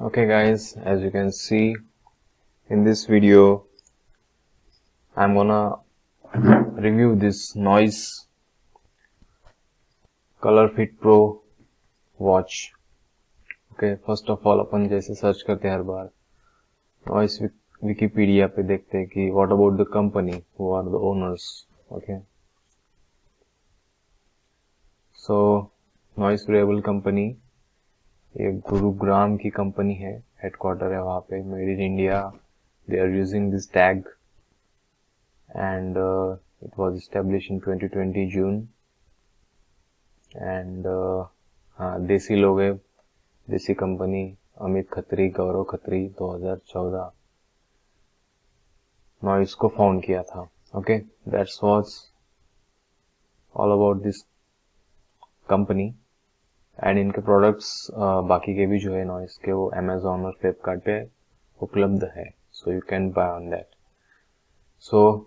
Okay guys, as you can see in this video, I'm gonna review this Noise Color Fit Pro watch. Okay, first of all अपन जैसे search करते हैं हर बार Noise Wikipedia पे देखते हैं कि what about the company, who are the owners. Okay, so Noise Wearable Company ये गुरुग्राम की company है, हेडक्वार्टर है वहाँ पे, made in India. They are using this tag and it was established in 2020 June. And देसी लोग है, देसी कंपनी, अमित खत्री, गौरव खत्री 2014 नॉइस को फाउंड किया था. Okay, that's was all about this company. And इनके प्रोडक्ट्स बाकी के भी जो है नॉइस के, वो अमेजोन और फ्लिपकार्ट पे उपलब्ध है, so you can buy on that. So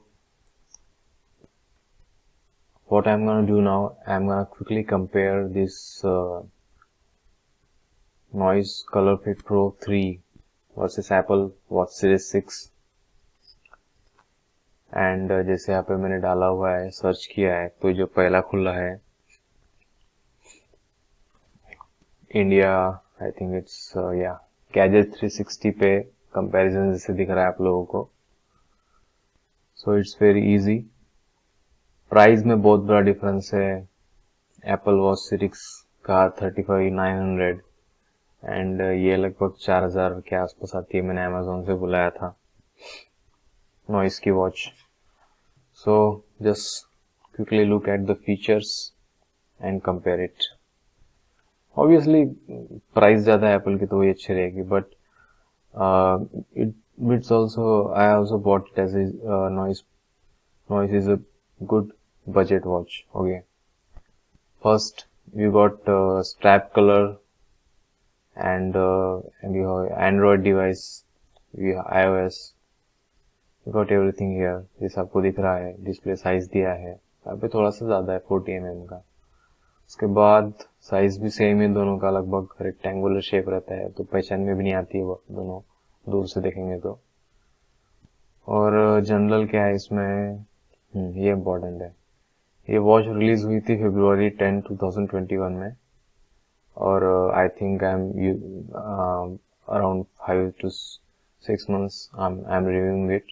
what I'm gonna do now, I'm gonna quickly compare this Noise Color Fit Pro 3 versus Apple Watch Series 6. And जैसे यहाँ पे मैंने डाला हुआ है, सर्च किया है, तो जो पहला खुला है इंडिया, आई थिंक इट्स या गैजेट 360 पे कंपैरिजन जैसे दिख रहा है आप लोगों को. So it's very easy. Price में बहुत बड़ा डिफरेंस है. एप्पल वॉच सीरीज का 35,900 एंड ये लगभग 4,000 के आसपास आती है. मैंने अमेजोन से बुलाया था नॉइस की watch. So just quickly look at the features and compare it. Obviously price ज्यादा है एप्पल की तो वही अच्छी रहेगी, but it's also, I also bought it as Noise is a good budget watch. Okay, first you got strap color and you have Android device, you have iOS, you got everything here. जैसे आपको दिख रहा है, display size दिया है यहाँ पे, थोड़ा सा ज्यादा है 40mm का. उसके बाद साइज भी सेम है दोनों का, लगभग रेक्टेंगुलर शेप रहता है, तो पहचान में भी नहीं आती है वो दोनों दूर से देखेंगे तो. और जनरल क्या है इसमें, ये इम्पोर्टेंट है. ये वॉच रिलीज हुई थी February 10, 2021 में, और I think I am around 5 to 6 months I am reviewing it.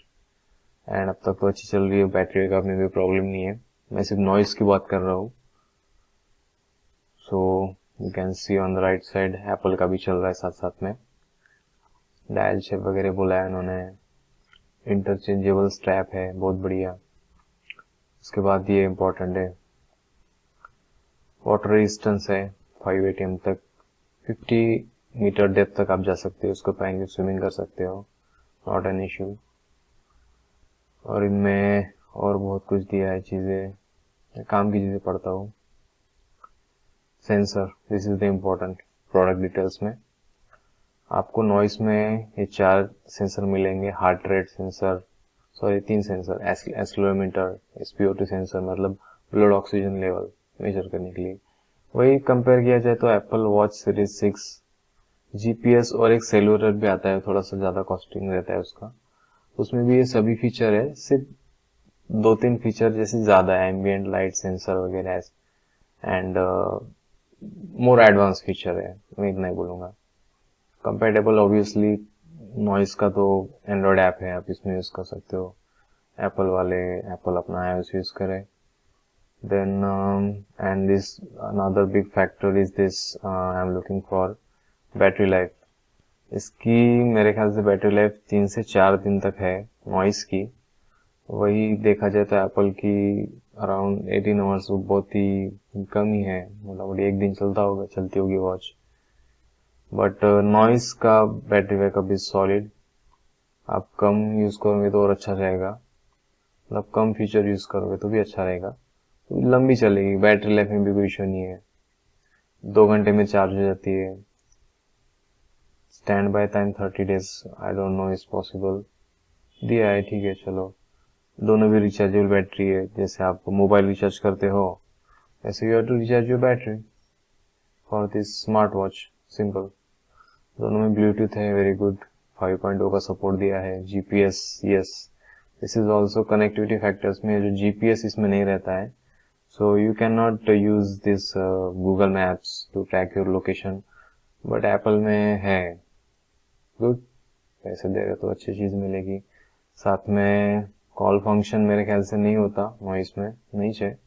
And अब तक तो अच्छी चल रही है, बैटरी बैकअप में कोई प्रॉब्लम नहीं है. मैं सिर्फ नॉइस की बात कर रहा हूँ. सो you can see on the right side Apple का भी चल रहा है साथ साथ में. डायल शेप वगैरह बोला है उन्होंने. इंटरचेंजेबल स्ट्रैप है, बहुत बढ़िया. उसके बाद ये इम्पोर्टेंट है, वाटर रेजिस्टेंस है 5 ATM तक, 50 मीटर डेप्थ तक आप जा सकते हो, उसको पहन के स्विमिंग कर सकते हो, नॉट एन इश्यू. और इनमें और बहुत कुछ दिया है चीजें, काम की चीजें पढ़ता हूँ. Sensor, this is the important product details में. आपको नॉइस में ये 4 सेंसर मिलेंगे. Heart rate sensor, sorry 3 sensor, accelerometer, SpO2 sensor, मतलब ब्लड ऑक्सीजन लेवल मेजर करने के लिए. वही कंपेयर किया जाए तो एप्पल वॉच सीरीज 6 GPS और एक सेलुलर भी आता है, थोड़ा सा ज्यादा कॉस्टिंग रहता है उसका. उसमें भी ये सभी फीचर है, सिर्फ 2-3 फीचर जैसे ज्यादा है, एम्बिएंट लाइट सेंसर वगैरह एंड मोर एडवांस फीचर है. मैं इतना ही बोलूंगा. कंपेटेबल ऑब्वियसली नॉइस का तो एंड्रॉइड ऐप है, आप इसमें यूज कर सकते हो. एप्पल वाले एप्पल अपना iOS यूज करें. Then and this another big factor is this, I am looking for battery life. इसकी मेरे ख्याल से बैटरी लाइफ 3 से 4 दिन तक है नॉइस की. वही देखा जाए तो एप्पल की अराउंड 18 आवर्स, बहुत ही कम ही है, मोटामोटी एक दिन चलती होगी वॉच. बट नॉइस का बैटरी बैकअप इज सॉलिड. आप कम यूज करोगे तो और अच्छा रहेगा, मतलब कम फीचर यूज करोगे तो भी अच्छा रहेगा, तो लंबी चलेगी. बैटरी लाइफ में भी कोई इश्यू नहीं है, 2 घंटे में चार्ज हो जाती है. Stand by time 30 days, I don't know is possible, दिया है, ठीक है चलो. दोनों भी रिचार्जेबल बैटरी है, जैसे आप मोबाइल रिचार्ज करते हो ऐसे you have to recharge your battery for this smart watch, simple. दोनों में ब्लूटूथ है, वेरी गुड, 5.0 का सपोर्ट दिया है, GPS, yes, this is also connectivity factors में जो जीपीएस इसमें नहीं रहता है, so you can not use this Google Maps to track your location, but Apple में है, गुड, पैसे दे रहे तो अच्छी चीज मिलेगी। साथ में कॉल फंक्शन मेरे ख्याल से नहीं होता नॉइस में, नहीं है,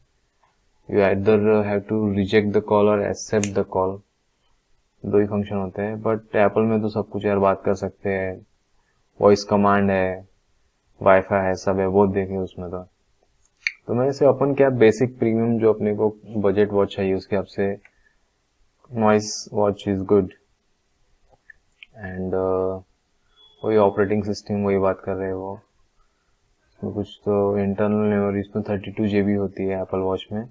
you either have to reject the call और एक्सेप्ट द कॉल, दो ही फंक्शन होते हैं। बट एप्पल में तो सब कुछ यार बात कर सकते हैं, वॉइस कमांड है, वाईफाई है, सब है, बहुत देखे उसमें तो मैं इसे अपन क्या बेसिक प्रीमियम जो अपने को बजट वॉच चाहिए उसके हिसाब से noise watch is good. And वही ऑपरेटिंग सिस्टम वही बात कर रहे हैं वो, इसमें कुछ तो इंटरनल मेमोरी इसमें 32 GB होती है एप्पल वॉच में,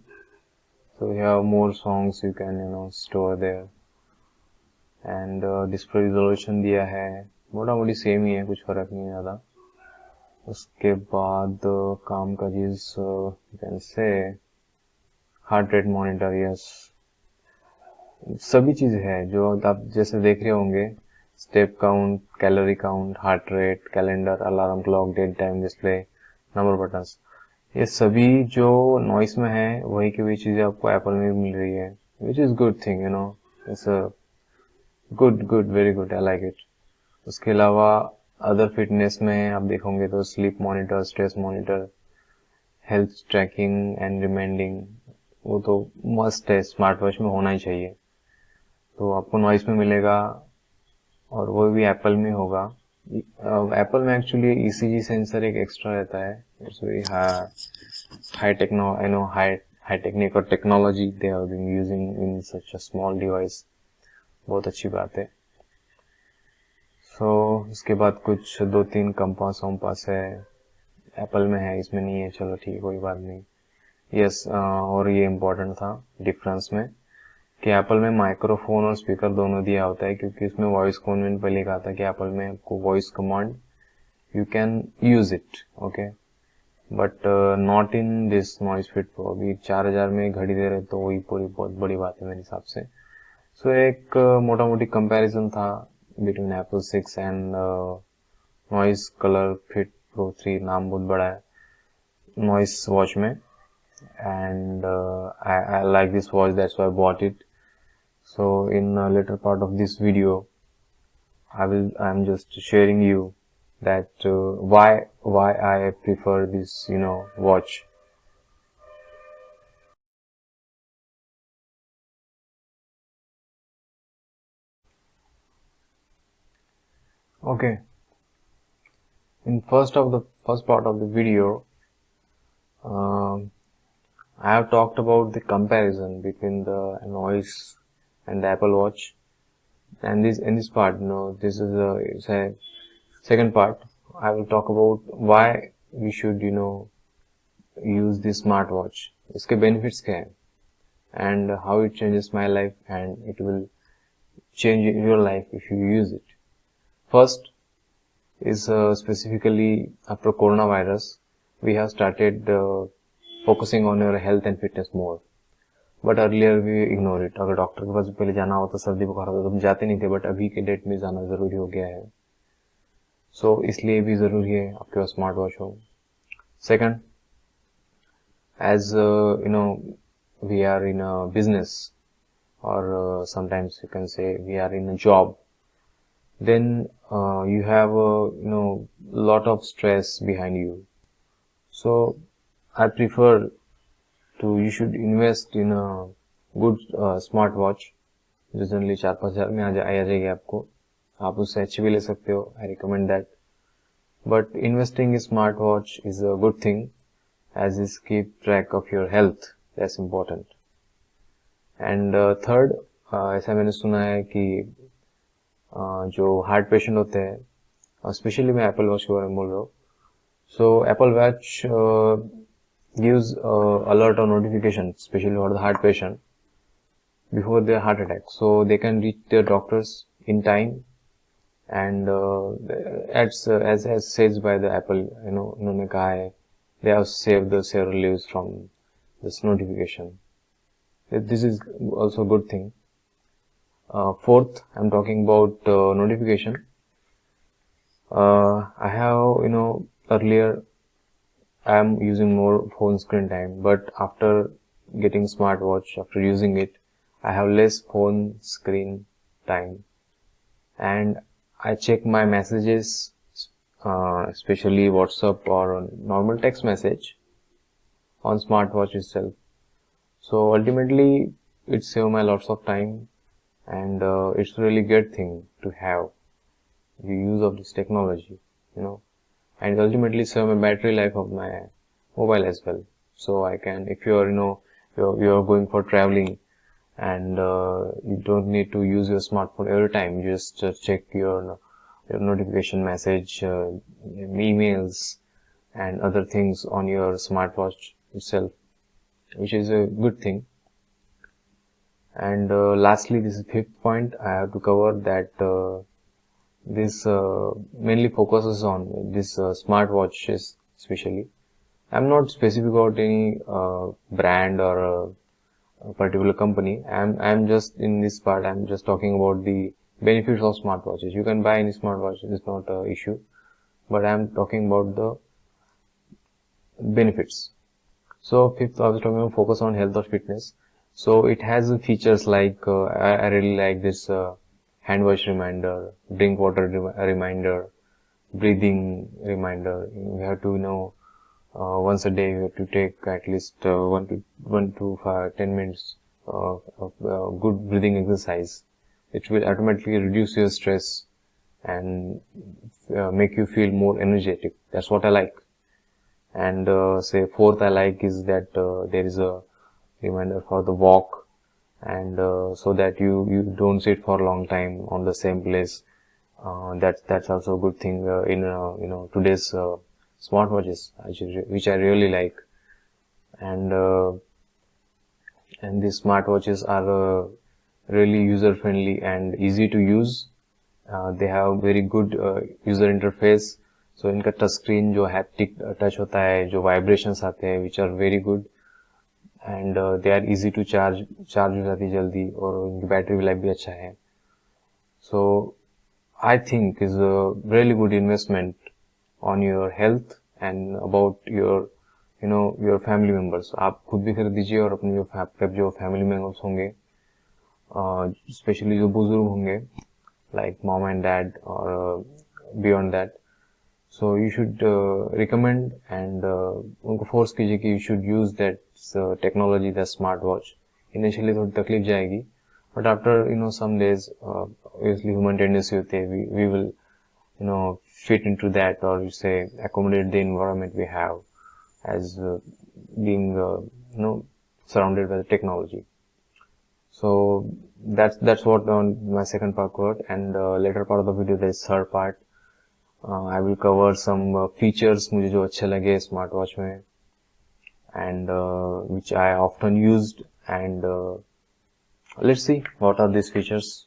so you have more songs you can store there, and display resolution दिया है, मोटा मोटी सेम ही है, कुछ फर्क नहीं है ज़्यादा। उसके बाद काम का चीज can say heart rate monitor, yes, सभी चीज है जो आप जैसे देख रहे होंगे, step count, calorie count, heart rate, calendar, alarm clock, date time, display, number buttons, ये सभी जो नॉइस में है वही की वही चीजें आपको एप्पल में भी मिल रही है, which is good thing, it's good, very good, I like it. उसके अलावा अदर फिटनेस में आप देखोगे तो sleep monitor, stress monitor, health trekking and reminding, वो तो मस्ट है, स्मार्ट वॉच में होना ही चाहिए, तो आपको नॉइस में मिलेगा और वो भी एप्पल में होगा। एप्पल में एक्चुअली ईसीजी सेंसर एक एक्स्ट्रा रहता है, इट्स वेरी हाई टेक्निक और technology they have been using in such a small device, बहुत अच्छी बात है। इसके बाद कुछ 2-3 कंपास वम्पास है, एप्पल में है, इसमें नहीं है, चलो ठीक, कोई बात नहीं। यस, और ये इम्पोर्टेंट था डिफरेंस में कि एप्पल में माइक्रोफोन और स्पीकर दोनों दिया होता है, क्योंकि इसमें वॉइस कमांड पहले कहा था कि एप्पल में आपको voice command you can use it, okay, but not in this noise fit pro. अभी 4000 में घड़ी दे रहे तो वही पूरी बहुत बड़ी बात है मेरे हिसाब से। एक मोटा मोटी कंपैरिजन था between Apple 6 and noise colour fit Pro 3, नाम बहुत बड़ा है नॉइस वॉच में, and I like this watch, that's why I bought it. So in a later part of this video I'm just sharing you that why I prefer this watch. Okay, in first part of the video I have talked about the comparison between the noise and the Apple Watch, and in this part, this is a second part. I will talk about why we should use this smartwatch, इसके benefits क्या है, and how it changes my life, and it will change your life if you use it. First is specifically after coronavirus, we have started focusing on your health and fitness more. But earlier we ignore it. अगर doctor के पास पहले जाना होता, सर्दी बुखार होता तो हम जाते नहीं थे, बट अभी के डेट में जाना जरूरी हो गया है, इसलिए भी जरूरी है आपके पास स्मार्ट वॉच हो। Second, as we are in a business और sometimes you can say we are in a job, then you have lot of stress behind you, so I prefer you should invest in a good smart watch जो generally 4-5 हजार में आ जाएगी आपको, आप उससे अच्छी भी ले सकते हो, I recommend that, but investing in smart watch is a good thing as is keep track of your health, that's important. And third, ऐसा मैंने सुना है कि जो हार्ट पेशेंट होते हैं, स्पेशली मैं एप्पल वॉच के बारे में बोल रहा हूँ, so Apple watch gives alert or notification especially for the heart patient before their heart attack, so they can reach their doctors in time, and as said by the Apple, उन्होंने कहा है they have saved the several lives from this notification. This is also a good thing. Fourth, I'm talking about notification. I have, earlier I'm using more phone screen time, but after getting smartwatch, after using it, I have less phone screen time, and I check my messages, especially WhatsApp or normal text message on smartwatch itself. So ultimately, it saves my lots of time, and it's really good thing to have the use of this technology, you know, and ultimately save my battery life of my mobile as well. So I can, if you're, you're going for traveling and you don't need to use your smartphone every time, you just check your notification message, emails, and other things on your smartwatch itself, which is a good thing. And lastly, this is fifth point I have to cover, that this mainly focuses on this smartwatches especially. I'm not specific about any brand or a particular company. I'm just in this part. I'm just talking about the benefits of smartwatches. You can buy any smartwatch; it's not an issue. But I'm talking about the benefits. So fifth, I was talking about focus on health or fitness. So it has features like I really like this hand wash reminder, drink water reminder, breathing reminder. You have to once a day you have to take at least 10 minutes of good breathing exercise. It will automatically reduce your stress and make you feel more energetic. That's what I like. And say fourth I like is that there is a reminder for the walk, and so that you don't sit for a long time on the same place. That's also a good thing in today's smartwatches, which I really like. And these smartwatches are really user friendly and easy to use. They have very good user interface. So इनका touch screen जो haptic touch होता है, जो vibrations आते हैं, which are very good, and they are easy to charge हो जाती है जल्दी, और उनकी बैटरी लाइफ भी अच्छा है. So I think is a really good investment on your health and about your your family members. आप खुद भी खरीद दीजिए और अपने जो फैमिली मेंबर्स होंगे, स्पेशली जो बुजुर्ग होंगे, like mom and dad or beyond that. So you should recommend and उनको फोर्स कीजिए कि you should use that technology, the smartwatch. Initially थोड़ी तकलीफ जाएगी, but after some days, obviously human tendency होती है, we will fit into that, or you say accommodate the environment we have as being surrounded by the technology. So that's what on my second part covered, and later part of the video, there is third part. I will cover some features मुझे जो अच्छे लगे smart watch में, and which I often used, and let's see what are these features.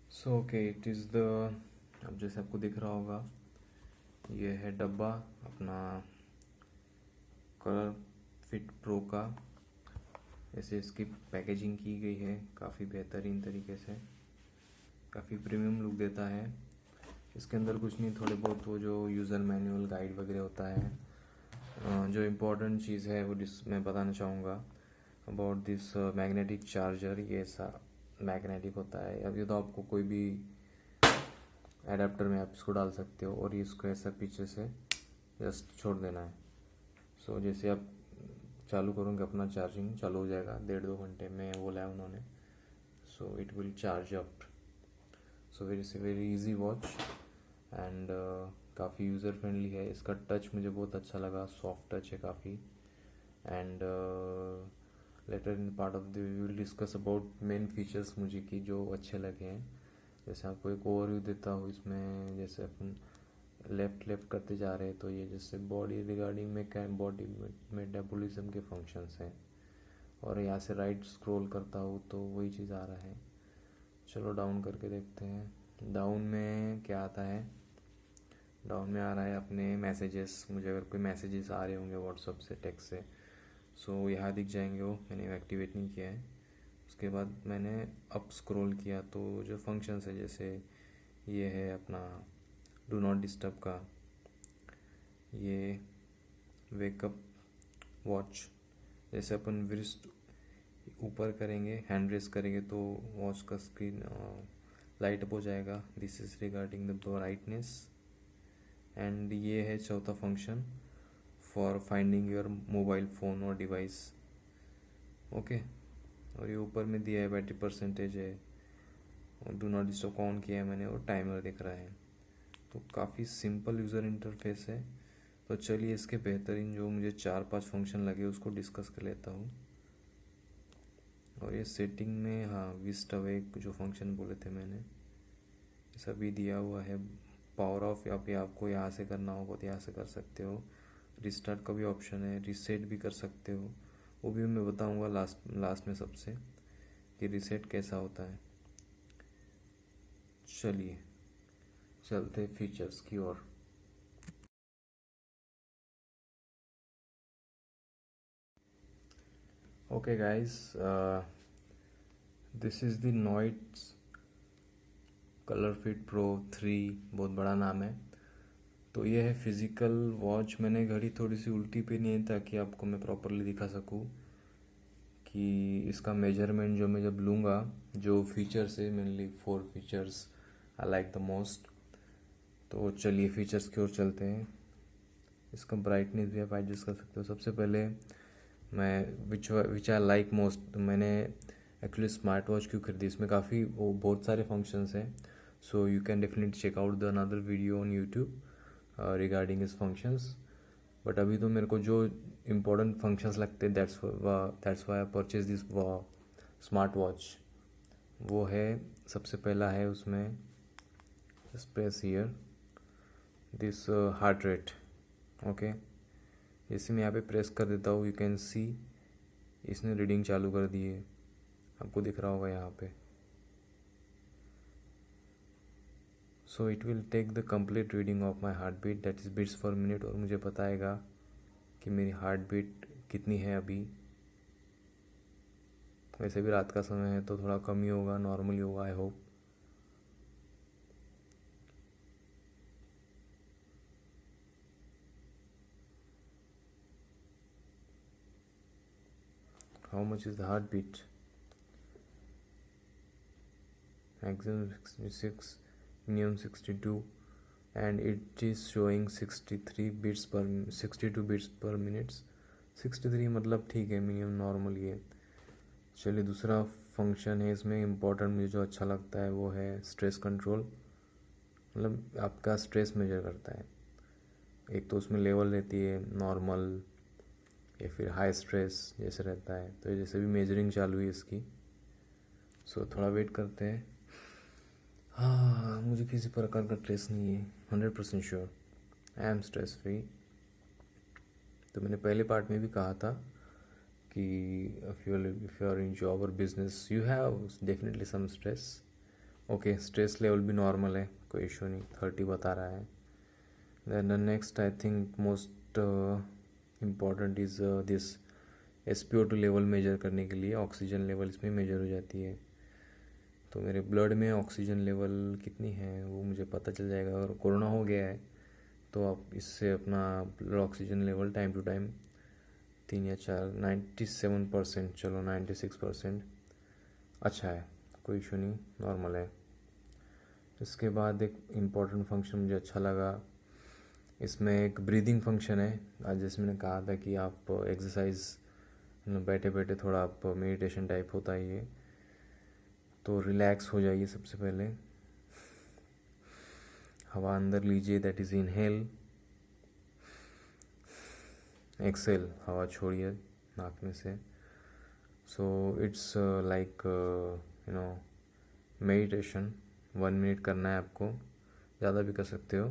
So okay, it is the, अब जैसे आपको दिख रहा होगा, ये है डब्बा अपना कलर फिट प्रो का. ऐसे इसकी पैकेजिंग की गई है काफ़ी बेहतरीन तरीके से, काफ़ी प्रीमियम लुक देता है. इसके अंदर कुछ नहीं, थोड़े बहुत वो जो यूज़र मैनुअल गाइड वगैरह होता है. जो इम्पोर्टेंट चीज़ है वो मैं बताना चाहूँगा अबाउट दिस मैग्नेटिक चार्जर. ये ऐसा मैग्नेटिक होता है. अब ये तो आपको कोई भी एडाप्टर में आप इसको डाल सकते हो, और ये इसको ऐसा पीछे से जस्ट छोड़ देना है. सो जैसे आप चालू करोगे अपना, चार्जिंग चालू हो जाएगा 1.5-2 घंटे में, बोला है उन्होंने. सो it will charge up. So very easy watch, and काफ़ी यूज़र फ्रेंडली है. इसका टच मुझे बहुत अच्छा लगा, सॉफ्ट टच है काफ़ी. And later in part of the we will discuss about main features मुझे की जो अच्छे लगे हैं. जैसे आपको एक ओवरव्यू देता हूँ इसमें. जैसे अपन लेफ्ट करते जा रहे हैं, तो ये जैसे बॉडी रिगार्डिंग में क्या, बॉडी मेटाबॉलिज्म के फंक्शंस हैं. और यहाँ से राइट स्क्रॉल करता हूँ तो वही चीज़ आ रहा है। चलो डाउन करके देखते हैं डाउन में क्या आता है। डाउन में आ रहा है अपने मैसेजेस। मुझे अगर कोई मैसेजेस आ रहे होंगे व्हाट्सअप से, टेक्स्ट से, सो यहाँ दिख जाएंगे, वो मैंने एक्टिवेट नहीं किया है। उसके बाद मैंने अप स्क्रॉल किया तो जो फंक्शंस है, जैसे ये है अपना डू नॉट डिस्टर्ब का, ये वेकअप वॉच, जैसे अपन रिस्ट ऊपर करेंगे, हैंड रेस करेंगे तो वॉच का स्क्रीन लाइट अप हो जाएगा। This is regarding the brightness. And ये है चौथा function for finding your mobile phone और डिवाइस। ओके, और ये ऊपर में दिया है बैटरी परसेंटेज है, और डू नॉट डिस्टर्ब ऑन किया है मैंने, और टाइमर दिख रहा है। तो काफ़ी सिंपल यूज़र इंटरफेस है। तो चलिए इसके बेहतरीन जो मुझे 4-5 फंक्शन लगे उसको डिस्कस कर लेता हूँ। और ये सेटिंग में, हाँ, विस्ट अवेक जो फंक्शन बोले थे मैंने, ये सभी दिया हुआ है। पावर ऑफ आप आपको यहाँ से करना होगा तो यहाँ से कर सकते हो। रिस्टार्ट का भी ऑप्शन है, रीसेट भी कर सकते हो, वो भी मैं बताऊँगा लास्ट में सबसे कि रीसेट कैसा होता है। चलिए चलते फीचर्स की ओर। Okay guys, this is the Noise ColorFit Pro 3, बहुत बड़ा नाम है। तो ये है फिज़िकल वॉच। मैंने घड़ी थोड़ी सी उल्टी पहनी है ताकि आपको मैं प्रॉपरली दिखा सकूँ कि इसका मेजरमेंट जो मैं जब लूँगा, जो फीचर्स है, mainly 4 features I like the most. तो चलिए फीचर्स की ओर चलते हैं। इसका ब्राइटनेस भी आप एडजस्ट कर सकते हो। सबसे पहले मैं विच आई लाइक मोस्ट, मैंने एक्चुअली स्मार्ट वॉच क्यों खरीदी, इसमें काफ़ी वो बहुत सारे फंक्शंस हैं। So you can definitely check out the another video on YouTube regarding इस फंक्शंस। बट अभी तो मेरे को जो इम्पोर्टेंट फंक्शंस लगते हैं, that's why I purchase this smart watch. वो है, सबसे पहला है उसमें press here this heart rate. Okay, जैसे मैं यहाँ पे प्रेस कर देता हूँ, यू कैन सी इसने रीडिंग चालू कर दी है, आपको दिख रहा होगा यहाँ पे। So it will take the complete reading of my heart beat, that is beats per minute, और मुझे बताएगा कि मेरी हार्ट बीट कितनी है अभी। वैसे भी रात का समय है तो थोड़ा कम ही होगा, नॉर्मल ही होगा I hope. How much is the heart beat? maximum 66, minimum 62, and it is showing 62 beats per minute। 63 मतलब ठीक है, मिनिमम नॉर्मल ही है। चलिए दूसरा फंक्शन है इसमें इम्पोर्टेंट, मुझे जो अच्छा लगता है वो है स्ट्रेस कंट्रोल। मतलब आपका स्ट्रेस मेजर करता है। एक तो उसमें लेवल रहती है नॉर्मल या फिर हाई स्ट्रेस जैसे रहता है, तो जैसे भी मेजरिंग चालू हुई इसकी। सो थोड़ा वेट करते हैं। हाँ, मुझे किसी प्रकार का स्ट्रेस नहीं है, 100% sure I am stress free. तो मैंने पहले पार्ट में भी कहा था कि if you are in job और business you have definitely some stress. Okay, stress level भी नॉर्मल है, कोई इशू नहीं, 30 बता रहा है। Then the next I think most important is this SpO2 level measure करने के लिए ऑक्सीजन लेवल इसमें मेजर हो जाती है। तो मेरे ब्लड में ऑक्सीजन लेवल कितनी है वो मुझे पता चल जाएगा। अगर कोरोना हो गया है तो आप इससे अपना blood oxygen level time to time 3 या 4, 97%, चलो 96%, अच्छा है, कोई इशू नहीं, नॉर्मल है। इसके बाद एक इम्पॉर्टेंट फंक्शन मुझे अच्छा लगा, इसमें एक ब्रीदिंग फंक्शन है। आज जैसे मैंने कहा था कि आप एक्सरसाइज बैठे बैठे थोड़ा आप मेडिटेशन टाइप होता है ये, तो रिलैक्स हो जाइए। सबसे पहले हवा अंदर लीजिए, दैट इज़ इनहेल, एक्सेल हवा छोड़िए नाक में से। So it's like meditation. 1 minute करना है आपको, ज़्यादा भी कर सकते हो।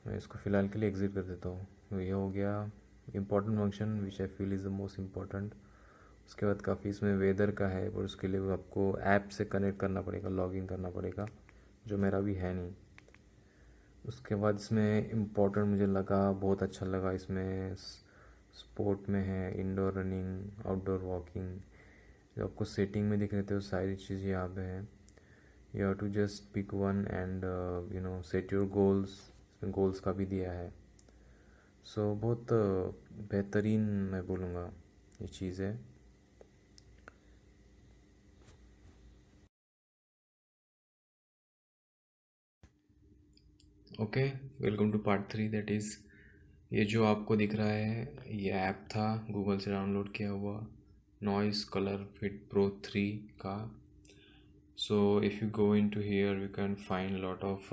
मैं इसको फ़िलहाल के लिए एग्ज़िट कर देता हूँ। तो ये हो गया important function which I feel is the most important. उसके बाद काफ़ी इसमें वेदर का है, पर उसके लिए आपको ऐप से कनेक्ट करना पड़ेगा, लॉगिन करना पड़ेगा, जो मेरा भी है नहीं। उसके बाद इसमें इम्पोर्टेंट मुझे लगा, बहुत अच्छा लगा, इसमें स्पोर्ट में है इंडोर रनिंग, आउटडोर वॉकिंग, जो आपको सेटिंग में दिख रहे थे वो सारी चीज़ यहाँ पे है। You have to just pick one and set your goals, इसमें गोल्स का भी दिया है। सो बहुत बेहतरीन मैं बोलूँगा ये चीज़ है। Okay, welcome to part 3, that is ये जो आपको दिख रहा है ये ऐप था गूगल से डाउनलोड किया हुआ, नॉइस कलर फिट प्रो 3 का। So if you go in to here you can find lot of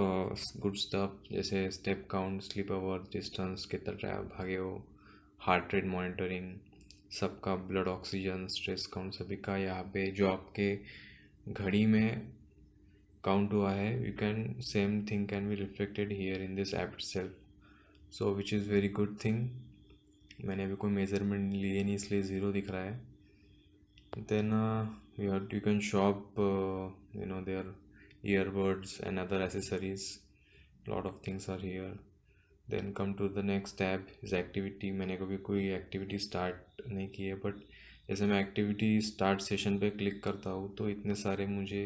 good stuff, जैसे step count, sleep hour, distance, कितना टाइम भागे हो, हार्ट रेट मॉनिटरिंग, सबका ब्लड ऑक्सीजन, स्ट्रेस काउंट, सभी का यहाँ पे जो आपके घड़ी में काउंट हुआ है, you can same thing can be reflected here in this app itself, so which is very good thing. मैंने अभी कोई मेजरमेंट लिए नहीं इसलिए ज़ीरो दिख रहा है। Then you can shop their earbuds and other accessories, lot of things are here. Then come to the next tab is activity. मैंने कभी कोई एक्टिविटी स्टार्ट नहीं की है, बट जैसे मैं एक्टिविटी स्टार्ट सेशन पे क्लिक करता हूँ तो इतने सारे मुझे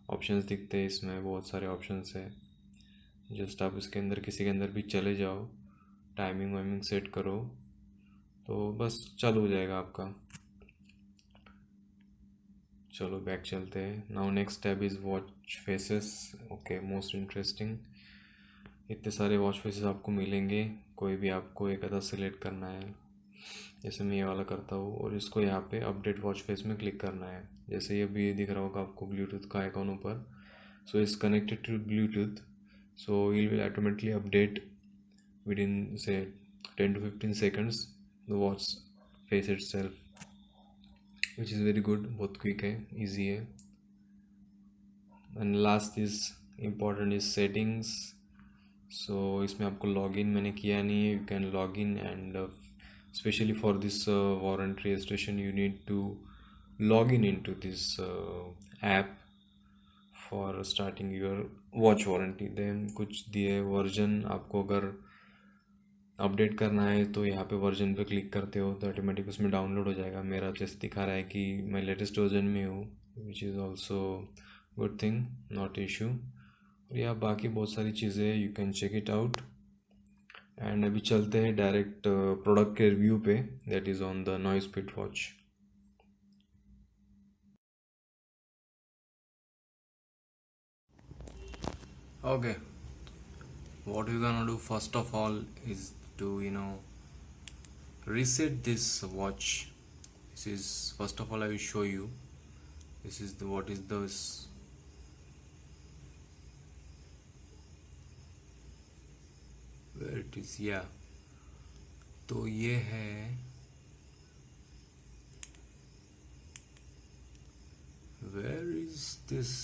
ऑप्शंस दिखते हैं, इसमें बहुत सारे ऑप्शंस है। जस्ट आप इसके अंदर किसी के अंदर भी चले जाओ, टाइमिंग वाइमिंग सेट करो तो बस चालू हो जाएगा आपका। चलो बैक चलते हैं। Now next tab is watch faces. Okay, most interesting, इतने सारे वॉच फेसेस आपको मिलेंगे, कोई भी आपको एक आधा सिलेक्ट करना है, जैसे मैं ये वाला करता हूँ, और इसको यहाँ पे अपडेट वॉच फेस में क्लिक करना है। जैसे ये भी दिख रहा होगा आपको ब्लूटूथ का आइकॉन ऊपर, so is connected to Bluetooth, so it will automatically update with in से 10 to 15 seconds the watch face itself, which is very good, बहुत क्विक है, ईजी है। And last is important is settings. सो इसमें आपको login मैंने किया नहीं है, you can log in and specially for this warranty registration you need to log in to this app for starting your watch warranty. Then कुछ दिए version, आपको अगर अपडेट करना है तो यहाँ पे वर्जन पे क्लिक करते हो तो ऑटोमेटिक उसमें डाउनलोड हो जाएगा। मेरा जैसे दिखा रहा है कि मैं लेटेस्ट वर्जन में हूँ, which is also good thing, not issue. और यहाँ बाकी बहुत सारी चीज़ें you can check it out. And अभी चलते हैं डायरेक्ट प्रोडक्ट के रिव्यू पे, that is on the Noise fit watch. Okay, what we're gonna do first of all is to reset this watch. This is first of all I will show you, this is the what is this, where it is, yeah, तो ये है where is this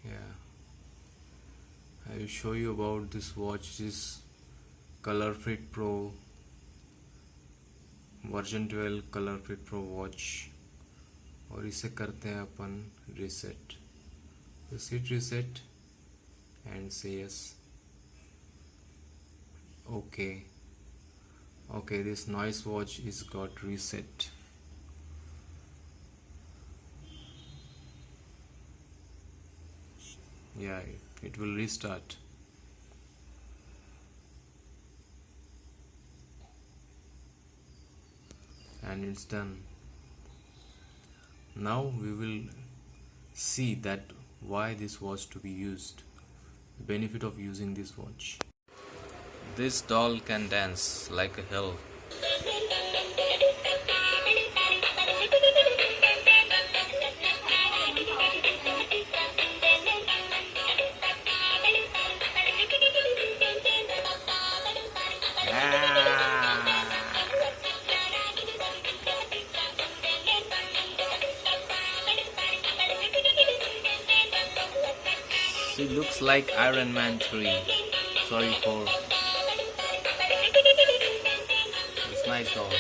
yeah, I will show you about this watch. This Color Fit Pro version 12 Color Fit Pro watch, और इसे करते हैं अपन reset. Hit RISAT and से yes. Okay okay, this noise watch is got reset. Yeah, it will restart. And it's done. Now we will see that why this watch to be used, benefit of using this watch. This doll can dance like a hell. She looks like Iron Man 3. Sorry for this nice doll.